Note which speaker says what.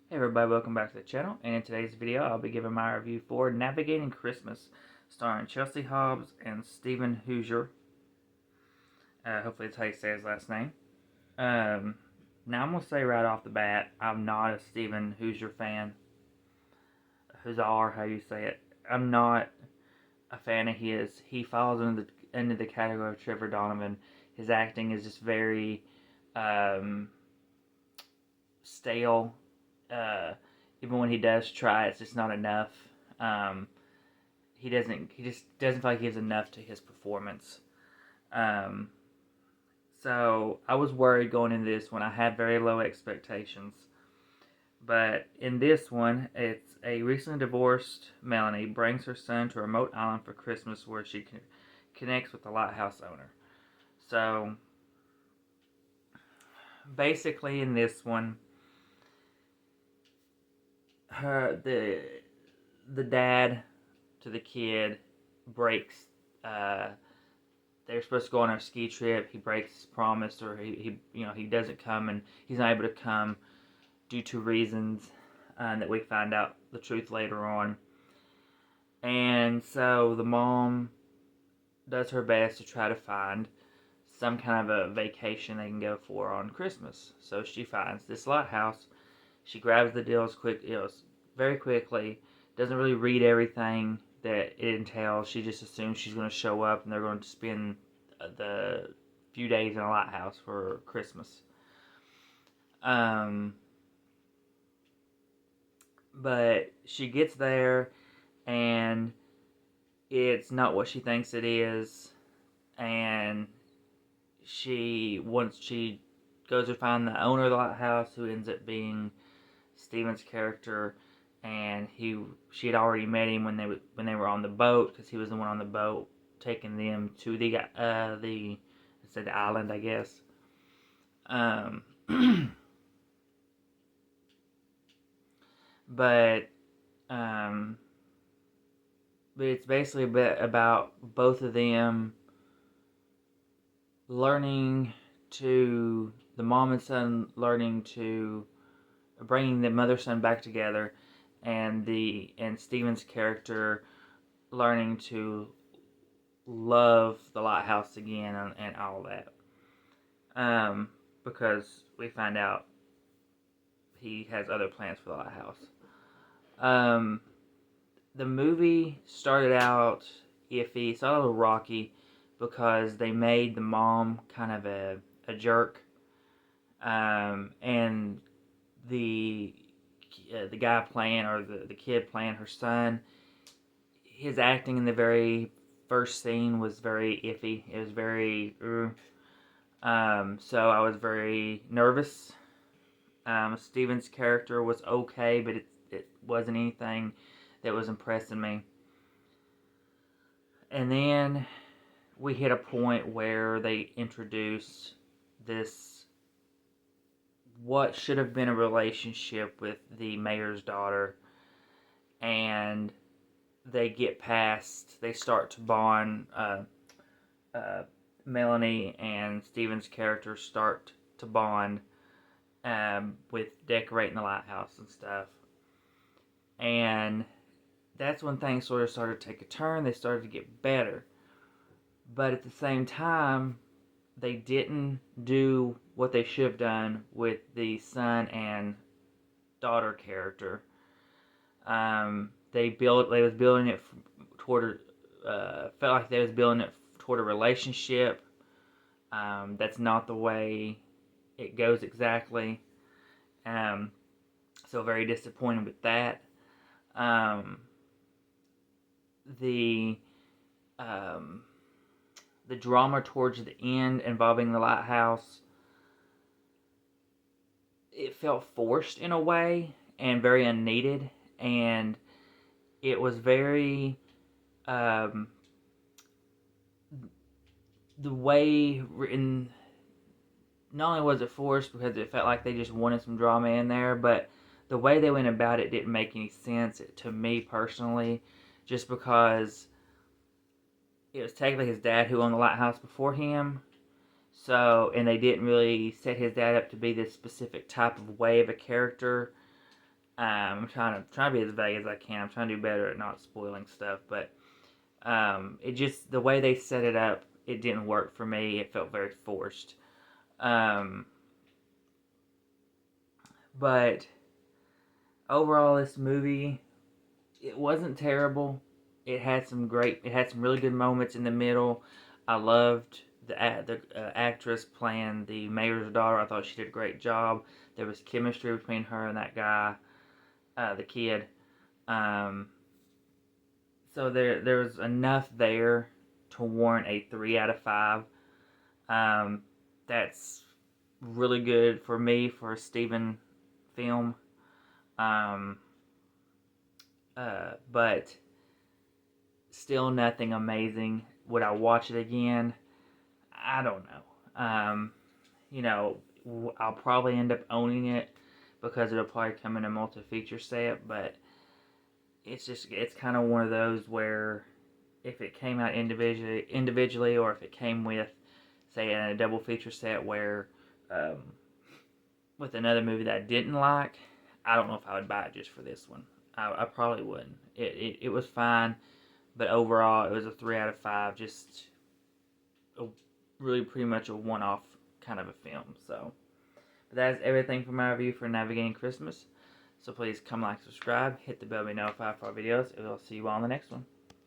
Speaker 1: Hey everybody, welcome back to the channel, and in today's video I'll be giving my review for Navigating Christmas, starring Chelsea Hobbs and Stephen Hoosier. Hopefully that's how you say his last name. Now I'm going to say right off the bat, I'm not a Stephen Hoosier fan. Hoosier, how you say it. I'm not a fan of his. He falls into the category of Trevor Donovan. His acting is just very stale. Uh, Even when he does try, it's just not enough. Um, he just doesn't feel like he gives enough to his performance. Um, so I was worried going into this one. I had very low expectations. But in this one, it's a recently divorced Melanie brings her son to a remote island for Christmas where she connects with the lighthouse owner. So basically in this one, her the dad to the kid breaks. Uh, they're supposed to go on a ski trip. He breaks his promise, or he doesn't come, and he's not able to come due to reasons that we find out the truth later on. And so the mom does her best to try to find some kind of a vacation they can go for on Christmas. So she finds this lighthouse. She grabs the deals very quickly. Doesn't really read everything that it entails. She just assumes she's going to show up and they're going to spend the few days in a lighthouse for Christmas. Um, but she gets there and it's not what she thinks it is, and she goes to find the owner of the lighthouse, who ends up being Steven's character, and she had already met him when they were on the boat, because he was the one on the boat taking them to the island, I guess. Um, but um, but it's basically a bit about both of them learning to the mom and son learning to bringing the mother son back together, and Steven's character learning to love the lighthouse again, and all that. Because we find out he has other plans for the lighthouse. Um, the movie started out iffy, started a little rocky, because they made the mom kind of a jerk, and the the guy playing, or the kid playing her son, his acting in the very first scene was very iffy. It was very so I was very nervous. Steven's character was okay, but it wasn't anything that was impressing me. And then we hit a point where they introduced this, what should have been a relationship with the mayor's daughter, and they start to bond. Melanie and Steven's characters start to bond, with decorating the lighthouse and stuff. And that's when things sort of started to take a turn. They started to get better. But at the same time, they didn't do what they should have done with the son and daughter character. They was building it toward felt like they was building it toward a relationship. That's not the way it goes exactly. Um, so very disappointed with that. Um, the um, the drama towards the end involving the lighthouse, it felt forced in a way and very unneeded, and it was very um, the way written. Not only was it forced because it felt like they just wanted some drama in there, but the way they went about it didn't make any sense to me personally, just because it was technically his dad who owned the lighthouse before him. And they didn't really set his dad up to be this specific type of way of a character. I'm trying to be as vague as I can. I'm trying to do better at not spoiling stuff, but it just, the way they set it up, it didn't work for me. It felt very forced. Um, but overall, this movie, it wasn't terrible. It had some really good moments in the middle. I loved the actress playing the mayor's daughter. I thought she did a great job. There was chemistry between her and that guy, the kid. Um, so there was enough there to warrant a 3 out of 5. Um, that's really good for me for a Steven film. Um, but still nothing amazing. Would I watch it again? I don't know. You know, I'll probably end up owning it because it'll probably come in a multi-feature set, but it's kind of one of those where if it came out individually, or if it came with, say, in a double feature set where um, with another movie that I didn't like, I don't know if I would buy it just for this one. I probably wouldn't. It was fine, but overall it was a 3 out of 5. Just a, really pretty much a one-off kind of a film. So, but that is everything for my review for Navigating Christmas. So please come like, subscribe, hit the bell to be notified for our videos, and we'll see you all in the next one.